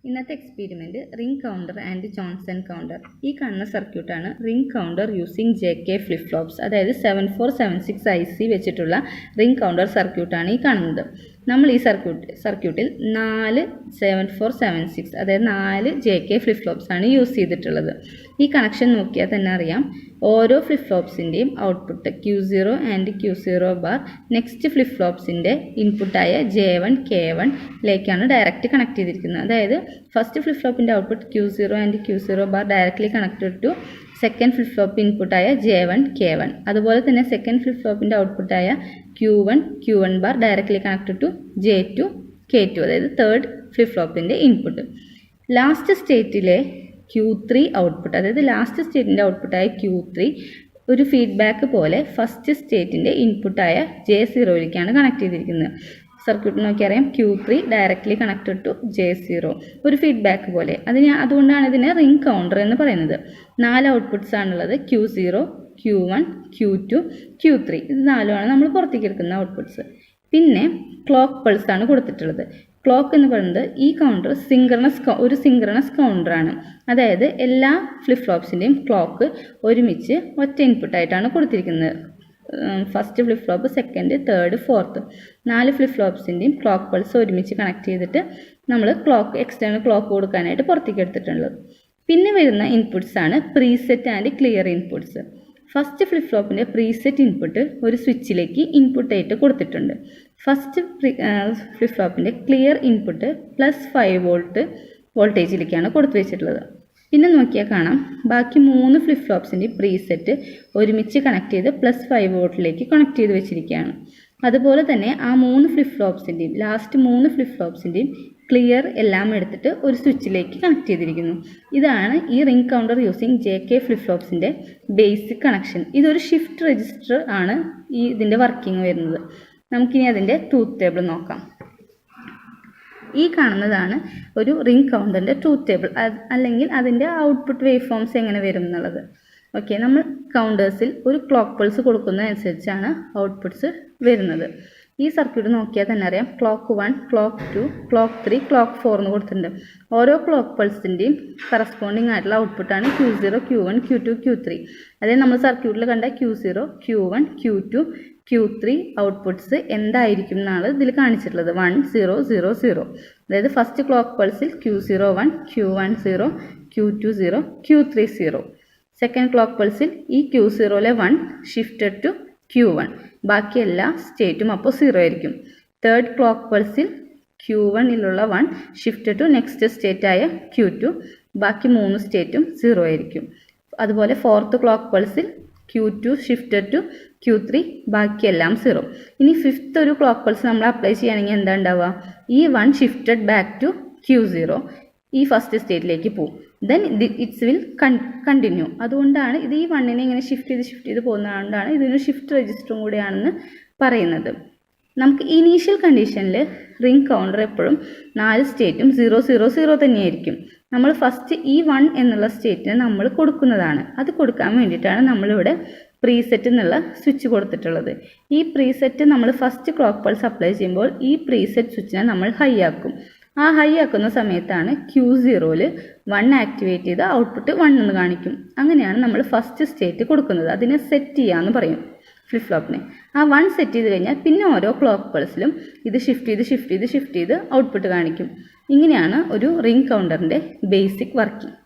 ഇന്നത്തെ experiment ring counter and Johnson counter. ഈ കാണുന്ന സർക്യൂട്ടാണ് ring counter using JK flip flops, അതായത് 7476 IC വെച്ചിട്ടുള്ള റിംഗ് കൗണ്ടർ സർക്യൂട്ടാണ് ഈ കാണുന്നത്. നമ്മൾ ഈ സർക്യൂട്ടിൽ 4 7476 അതായത് 4 JK ഫ്ലിപ്പ് ഫ്ലോപ്സ് ആണ് യൂസ് ചെയ്തിട്ടുള്ളത്. ഈ കണക്ഷൻ നോക്കിയാൽ തന്നെ അറിയാം, ഓരോ ഫ്ലിപ്പ് ഫ്ലോപ്സിൻ്റെയും output Q0 and Q0 bar next flip ഫ്ലോപ്സിൻ്റെ ഇൻപുട്ടായ J1 K1 ലേക്കാണ് ഡയറക്റ്റ് കണക്ട് ചെയ്തിരിക്കുന്നത്. അതായത് ഫസ്റ്റ് ഫ്ലിപ്പ് ഫ്ലോപ്പിൻ്റെ output Q0 and Q0 bar directly connected to second flip flop ഇൻപുട്ടായ J1 K1. അതുപോലെ തന്നെ സെക്കൻഡ് ഫ്ലിപ്പ് ഫ്ലോപ്പിൻ്റെ ഔട്ട്പുട്ടായ Q1 bar directly connected to J2 K2, അതായത് തേർഡ് ഫ്ലിപ്പ് ഫ്ലോപ്പിൻ്റെ ഇൻപുട്ട്. ലാസ്റ്റ് സ്റ്റേറ്റിലെ Q3 ഔട്ട്പുട്ട്, അതായത് ലാസ്റ്റ് സ്റ്റേറ്റിൻ്റെ ഔട്ട്പുട്ടായ Q3 ഒരു ഫീഡ്ബാക്ക് പോലെ ഫസ്റ്റ് സ്റ്റേറ്റിൻ്റെ ഇൻപുട്ടായ J0ലേക്കാണ് കണക്ട് ചെയ്തിരിക്കുന്നത്. സർക്യൂട്ട് നോക്കി അറിയാം, Q3 directly connected to J0, ഒരു ഫീഡ്ബാക്ക് പോലെ. അതുകൊണ്ടാണ് ഇതിനെ റിംഗ് കൗണ്ടർ എന്ന് പറയുന്നത്. 4 ഔട്ട്പുട്ട്സ് ആണുള്ളത്, Q0, Q1, Q2, Q3. ഇത് 4ആണ് നമ്മൾ പുറത്തേക്ക് എടുക്കുന്ന ഔട്ട്പുട്ട്സ്. പിന്നെ ക്ലോക്ക് പൾസ് ആണ് കൊടുത്തിട്ടുള്ളത്. ക്ലോക്ക് എന്ന് പറയുന്നത് ഈ കൗണ്ടർ ഒരു സിങ്ക്രണസ് കൗണ്ടറാണ്. അതായത് എല്ലാ ഫ്ലിപ്പ് ഫ്ലോപ്സിൻ്റെയും ക്ലോക്ക് ഒരുമിച്ച് ഒറ്റ ഇൻപുട്ടായിട്ടാണ് കൊടുത്തിരിക്കുന്നത്. First flip flop, second, third, fourth 4 flip ഫ്ലോപ്സിൻ്റെയും ക്ലോക്ക് പൾസ് ഒരുമിച്ച് കണക്ട് ചെയ്തിട്ട് നമ്മൾ എക്സ്റ്റേണൽ ക്ലോക്ക് കൊടുക്കാനായിട്ട് പുറത്തേക്ക് എടുത്തിട്ടുള്ളത്. പിന്നെ വരുന്ന ഇൻപുട്ട്സ് ആണ് preset and clear inputs. First flip ഫ്ലോപ്പിൻ്റെ പ്രീസെറ്റ് ഇൻപുട്ട് ഒരു സ്വിച്ചിലേക്ക് ഇൻപുട്ടായിട്ട് കൊടുത്തിട്ടുണ്ട്. ഫസ്റ്റ് ഫ്ലിപ്പ് ഫ്ലോപ്പിൻ്റെ ക്ലിയർ ഇൻപുട്ട് +5 വോൾട്ടേജിലേക്കാണ് കൊടുത്തു വെച്ചിട്ടുള്ളത്. പിന്നെ നോക്കിയാൽ കാണാം, ബാക്കി 3 ഫ്ലിപ്പ് ഫ്ലോപ്സിൻ്റെ പ്രീസെറ്റ് ഒരുമിച്ച് കണക്ട് ചെയ്ത് +5 വോൾട്ടിലേക്ക് കണക്ട് ചെയ്ത് വെച്ചിരിക്കുകയാണ്. അതുപോലെ തന്നെ ആ 3 ഫ്ലിപ്പ് ഫ്ലോപ്സിൻ്റെയും ലാസ്റ്റ് 3 ഫ്ലിപ്പ് ഫ്ലോപ്സിൻ്റെയും ക്ലിയർ എല്ലാം എടുത്തിട്ട് ഒരു സ്വിച്ചിലേക്ക് കണക്ട് ചെയ്തിരിക്കുന്നു. ഇതാണ് ഈ ring counter using JK flip ഫ്ലോപ്സിൻ്റെ ബേസിക് കണക്ഷൻ. ഇതൊരു ഷിഫ്റ്റ് രജിസ്റ്റർ ആണ് ഇതിൻ്റെ വർക്കിംഗ് വരുന്നത്. നമുക്കിനി അതിൻ്റെ ട്രൂത്ത് ടേബിൾ നോക്കാം. ഈ കാണുന്നതാണ് ഒരു റിംഗ് കൗണ്ടറിൻ്റെ ട്രൂത്ത് ടേബിൾ, അല്ലെങ്കിൽ അതിൻ്റെ ഔട്ട്പുട്ട് വേവ് ഫോംസ് എങ്ങനെ വരും എന്നുള്ളത്. ഓക്കെ, നമ്മൾ കൗണ്ടേഴ്സിൽ ഒരു ക്ലോക്ക് പൾസ് കൊടുക്കുന്നതനുസരിച്ചാണ് ഔട്ട്പുട്ട്സ് വരുന്നത്. ഈ സർക്യൂട്ട് നോക്കിയാൽ തന്നെ അറിയാം, ക്ലോക്ക് 1, ക്ലോക്ക് 2, ക്ലോക്ക് 3, ക്ലോക്ക് 4 എന്ന് കൊടുത്തിട്ടുണ്ട്. ഓരോ ക്ലോക്ക് പൾസിൻ്റെയും കറസ്പോണ്ടിങ് ആയിട്ടുള്ള ഔട്ട്പുട്ടാണ് Q0, Q1, Q2, Q3. അതായത് നമ്മൾ സർക്യൂട്ടിൽ കണ്ട Q0, Q1, Q2, Q3 outputs എന്തായിരിക്കും എന്നാണ് ഇതിൽ കാണിച്ചിട്ടുള്ളത്. 1 0 0 0. അതായത് ഫസ്റ്റ് ക്ലോക്ക് പൾസിൽ Q0 1, Q1 0, Q2 0, Q3 0. Second clock പൾസിൽ ഈ Q0ലെ 1 ഷിഫ്റ്റഡ് ടു Q1, ബാക്കി എല്ലാ സ്റ്റേറ്റും അപ്പോൾ 0 ആയിരിക്കും. തേർഡ് ക്ലോക്ക് പൾസിൽ Q1ലുള്ള 1 ഷിഫ്റ്റഡ് ടു നെക്സ്റ്റ് സ്റ്റേറ്റായ Q2, ബാക്കി 3 സ്റ്റേറ്റും 0 ആയിരിക്കും. അതുപോലെ ഫോർത്ത് ക്ലോക്ക് പൾസിൽ Q2 ഷിഫ്റ്റഡ് ടു Q3, ബാക്കിയെല്ലാം 0. ഇനി ഫിഫ്ത്ത് ഒരു ക്ലോക്ക് പൾസ് നമ്മൾ അപ്ലൈ ചെയ്യുകയാണെങ്കിൽ എന്താ ഉണ്ടാവുക? ഈ 1 ഷിഫ്റ്റഡ് ബാക്ക് ടു Q0 ഈ ഫസ്റ്റ് സ്റ്റേറ്റിലേക്ക് പോകും. Then it's will continue. അതുകൊണ്ടാണ് ഇത് ഈ 1നെ ഇങ്ങനെ ഷിഫ്റ്റ് ചെയ്ത് പോകുന്നതുകൊണ്ടാണ് ഇതൊരു ഷിഫ്റ്റ് രജിസ്റ്ററും കൂടിയാണെന്ന് പറയുന്നത്. നമുക്ക് ഇനീഷ്യൽ കണ്ടീഷനിൽ റിംഗ് കൗണ്ടർ എപ്പോഴും 4 സ്റ്റേറ്റും 0 0 0 തന്നെയായിരിക്കും. നമ്മൾ ഫസ്റ്റ് ഈ 1 എന്നുള്ള സ്റ്റേറ്റിനെ നമ്മൾ കൊടുക്കുന്നതാണ്. അത് കൊടുക്കാൻ വേണ്ടിയിട്ടാണ് നമ്മളിവിടെ പ്രീസെറ്റ് എന്നുള്ള സ്വിച്ച് കൊടുത്തിട്ടുള്ളത്. ഈ പ്രീസെറ്റ് നമ്മൾ ഫസ്റ്റ് ക്ലോക്ക് പൾസ് അപ്ലൈ ചെയ്യുമ്പോൾ ഈ പ്രീസെറ്റ് സ്വിച്ചിനെ നമ്മൾ ഹൈ ആക്കും. ആ ഹൈ ആക്കുന്ന സമയത്താണ് Q0ൽ 1 ആക്ടിവേറ്റ് ചെയ്ത് ഔട്ട്പുട്ട് 1 എന്ന് കാണിക്കും. അങ്ങനെയാണ് നമ്മൾ ഫസ്റ്റ് സ്റ്റേറ്റ് കൊടുക്കുന്നത്. അതിനെ സെറ്റ് ചെയ്യാമെന്ന് പറയും ഫ്ലിപ്പ് ഫ്ലോപ്പിനെ. ആ 1 സെറ്റ് ചെയ്ത് കഴിഞ്ഞാൽ പിന്നെ ഓരോ ക്ലോക്ക് പൾസിലും ഇത് ഷിഫ്റ്റ് ചെയ്ത് ഔട്ട്പുട്ട് കാണിക്കും. ഇങ്ങനെയാണ് ഒരു റിംഗ് കൗണ്ടറിൻ്റെ ബേസിക് വർക്കിംഗ്.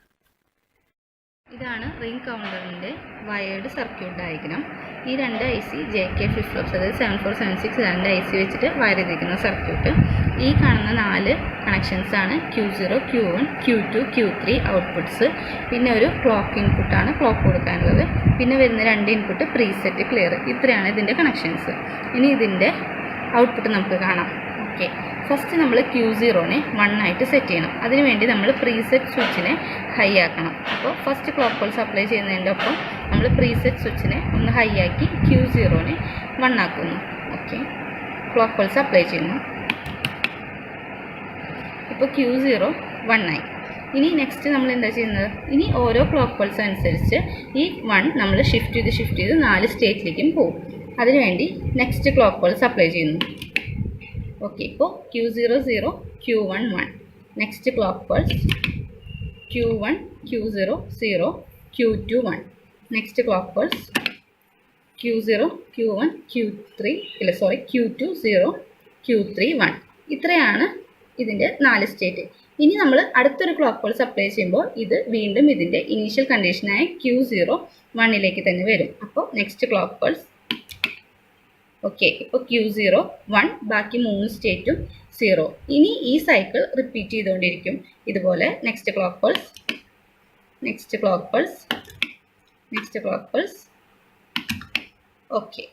ഇതാണ് റിംഗ് കൗണ്ടറിൻ്റെ വയേർഡ് സർക്യൂട്ട് ഡയഗ്രാം. ഈ 2 IC JK ഫ്ലിപ്പ് ഫ്ലോപ്സ്, അതായത് 7476 2 IC വെച്ചിട്ട് വയർ ചെയ്തിരിക്കുന്ന സർക്യൂട്ട്. ഈ കാണുന്ന 4 കണക്ഷൻസാണ് Q0, Q1, Q2, Q3 outputs. പിന്നെ ഒരു ക്ലോക്ക് ഇൻപുട്ടാണ് ക്ലോക്ക് കൊടുക്കാനുള്ളത്. പിന്നെ വരുന്ന 2 ഇൻപുട്ട് പ്രീസെറ്റ്, ക്ലിയർ. ഇത്രയാണ് ഇതിൻ്റെ കണക്ഷൻസ്. ഇനി ഇതിൻ്റെ ഔട്ട്പുട്ട് നമുക്ക് കാണാം. ഓക്കെ, ഫസ്റ്റ് നമ്മൾ Q0നെ 1 ആയിട്ട് സെറ്റ് ചെയ്യണം. അതിനുവേണ്ടി നമ്മൾ പ്രീസെറ്റ് സ്വിച്ചിനെ ഹൈ ആക്കണം. അപ്പോൾ ഫസ്റ്റ് ക്ലോക്ക് പൾസ് അപ്ലൈ ചെയ്യുന്നതിൻ്റെ ഒപ്പം നമ്മൾ പ്രീസെറ്റ് സ്വിച്ചിനെ ഒന്ന് ഹൈ ആക്കി Q0നെ 1 ആക്കുന്നു. ഓക്കെ, ക്ലോക്ക് പൾസ് അപ്ലൈ ചെയ്യുന്നു. ഇപ്പോൾ Q0 1 ആയി. ഇനി നെക്സ്റ്റ് നമ്മൾ എന്താ ചെയ്യുന്നത്, ഇനി ഓരോ ക്ലോക്ക് പൾസ് അനുസരിച്ച് ഈ 1 നമ്മൾ ഷിഫ്റ്റ് ചെയ്ത് 4 സ്റ്റേറ്റിലേക്കും പോകും. അതിനുവേണ്ടി നെക്സ്റ്റ് ക്ലോക്ക് പൾസ് അപ്ലൈ ചെയ്യുന്നു. ഓക്കെ, ഇപ്പോൾ Q0 0 Q1 1. Next clock pulse Q1 Q0 0 Q2 1. Next clock pulse Q0 Q1 Q2 0 Q3 1. ഇത്രയാണ് ഇതിൻ്റെ 4 സ്റ്റേറ്റ്. ഇനി നമ്മൾ അടുത്തൊരു ക്ലോക്ക് പൾസ് അപ്ലൈ ചെയ്യുമ്പോൾ ഇത് വീണ്ടും ഇതിൻ്റെ ഇനീഷ്യൽ കണ്ടീഷനായ Q0 1ലേക്ക് തന്നെ വരും. അപ്പോൾ നെക്സ്റ്റ് ക്ലോക്ക് പൾസ് ഓക്കെ, ഇപ്പോൾ Q0 1, ബാക്കി 3 സ്റ്റേറ്റും 0. ഇനി ഈ സൈക്കിൾ റിപ്പീറ്റ് ചെയ്തുകൊണ്ടിരിക്കും ഇതുപോലെ. Next clock pulse okay.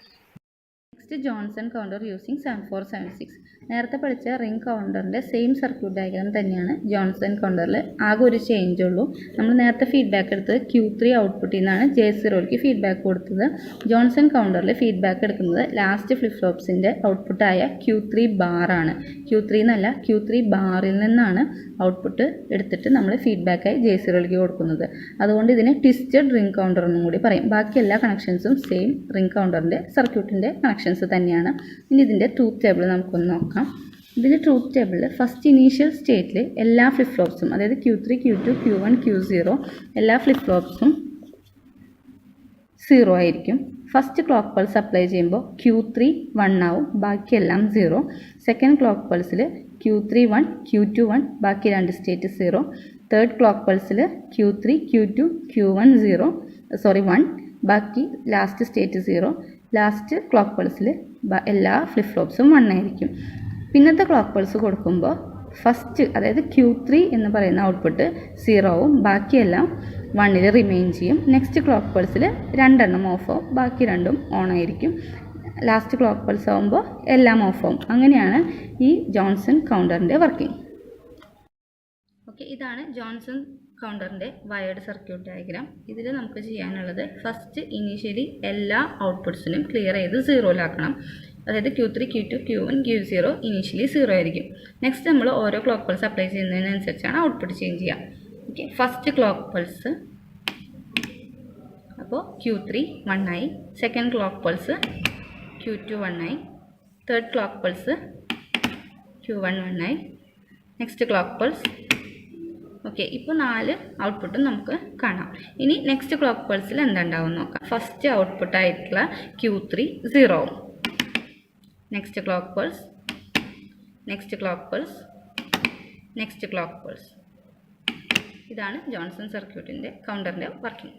Next Johnson counter using 7476. നേരത്തെ പഠിച്ച റിംഗ് കൗണ്ടറിൻ്റെ സെയിം സർക്യൂട്ട് ഡയഗ്രാം തന്നെയാണ് ജോൺസൺ കൗണ്ടറിൽ. ആകെ ഒരു ചേഞ്ച് ഉള്ളൂ. നമ്മൾ നേരത്തെ ഫീഡ്ബാക്ക് എടുത്തത് Q3 ഔട്ട്പുട്ടിൽ നിന്നാണ് J0ക്ക് ഫീഡ്ബാക്ക് കൊടുത്തത്. ജോൺസൺ കൗണ്ടറിൽ ഫീഡ്ബാക്ക് എടുക്കുന്നത് ലാസ്റ്റ് ഫ്ലിപ്പ് ഫ്ലോപ്സിൻ്റെ ഔട്ട്പുട്ടായ Q3 ബാറാണ്. Q3 എന്നല്ല, Q3 ബാറിൽ നിന്നാണ് ഔട്ട്പുട്ട് എടുത്തിട്ട് നമ്മൾ ഫീഡ്ബാക്കായി J0ക്ക് കൊടുക്കുന്നത്. അതുകൊണ്ട് ഇതിനെ ട്വിസ്റ്റഡ് റിംഗ് കൗണ്ടർ എന്നും കൂടി പറയും. ബാക്കി എല്ലാ കണക്ഷൻസും സെയിം റിംഗ് കൗണ്ടറിൻ്റെ സർക്യൂട്ടിൻ്റെ കണക്ഷൻസ് തന്നെയാണ്. ഇനി ഇതിൻ്റെ ട്രൂത്ത് ടേബിൾ നമുക്കൊന്ന് നോക്കാം. ഇതിൻ്റെ ട്രൂത്ത് ടേബിളിൽ ഫസ്റ്റ് ഇനീഷ്യൽ സ്റ്റേറ്റിൽ എല്ലാ ഫ്ലിപ്പ് ഫ്ലോപ്സും, അതായത് Q3 Q2 Q1 Q0 എല്ലാ ഫ്ലിപ്പ് ഫ്ലോപ്സും 0 ആയിരിക്കും. ഫസ്റ്റ് ക്ലോക്ക് പൾസ് അപ്ലൈ ചെയ്യുമ്പോൾ Q3 1 ആവും, ബാക്കിയെല്ലാം 0. സെക്കൻഡ് ക്ലോക്ക് പൾസിൽ Q3 1 Q2 1, ബാക്കി 2 state 0. Third clock പൾസിൽ Q3 Q2 Q1 1, ബാക്കി ലാസ്റ്റ് സ്റ്റേറ്റ് 0. ലാസ്റ്റ് ക്ലോക്ക് പൾസിൽ എല്ലാ ഫ്ലിപ്പ് ഫ്ലോപ്സും 1 ആയിരിക്കും. പിന്നത്തെ ക്ലോക്ക് പൾസ് കൊടുക്കുമ്പോൾ ഫസ്റ്റ്, അതായത് Q3 എന്ന് പറയുന്ന ഔട്ട്പുട്ട് 0 ആവും, ബാക്കിയെല്ലാം 1ൽ റിമെയിൻ ചെയ്യും. നെക്സ്റ്റ് ക്ലോക്ക് പൾസിൽ 2 ഓഫ് ആവും, ബാക്കി 2 ഓൺ ആയിരിക്കും. ലാസ്റ്റ് ക്ലോക്ക് പൾസ് ആകുമ്പോൾ എല്ലാം ഓഫ് ആവും. അങ്ങനെയാണ് ഈ ജോൺസൺ കൗണ്ടറിൻ്റെ വർക്കിംഗ്. ഓക്കെ, ഇതാണ് ജോൺസൺ കൗണ്ടറിൻ്റെ വയേർഡ് സർക്യൂട്ട് ഡയഗ്രാം. ഇതിൽ നമുക്ക് ചെയ്യാനുള്ളത് ഫസ്റ്റ് ഇനീഷ്യലി എല്ലാ ഔട്ട്പുട്ട്സിനും ക്ലിയർ ചെയ്ത് 0ലാക്കണം. അതായത് Q3 Q2 Q1 Q0 initially 0 ആയിരിക്കും. നെക്സ്റ്റ് നമ്മൾ ഓരോ ക്ലോക്ക് പൾസ് അപ്ലൈ ചെയ്യുന്നതിനനുസരിച്ചാണ് ഔട്ട്പുട്ട് ചേഞ്ച് ചെയ്യുക. ഓക്കെ, ഫസ്റ്റ് ക്ലോക്ക് പൾസ് അപ്പോൾ Q3 1 ആയി. സെക്കൻഡ് ക്ലോക്ക് പൾസ് Q2 1 ആയി. തേർഡ് ക്ലോക്ക് പൾസ് Q1 1 ആയി. Next clock pulse okay. ഇപ്പോൾ 4 ഔട്ട്പുട്ടും നമുക്ക് കാണാം. ഇനി നെക്സ്റ്റ് ക്ലോക്ക് പൾസിൽ എന്താണ്ടാവും നോക്കാം. ഫസ്റ്റ് ഔട്ട്പുട്ടായിട്ടുള്ള Q3 0 ആവും. നെക്സ്റ്റ് ക്ലോക്ക് പൾസ് ഇതാണ് ജോൺസൺ സർക്യൂട്ടിൻ്റെ കൗണ്ടറിൻ്റെ വർക്കിംഗ്.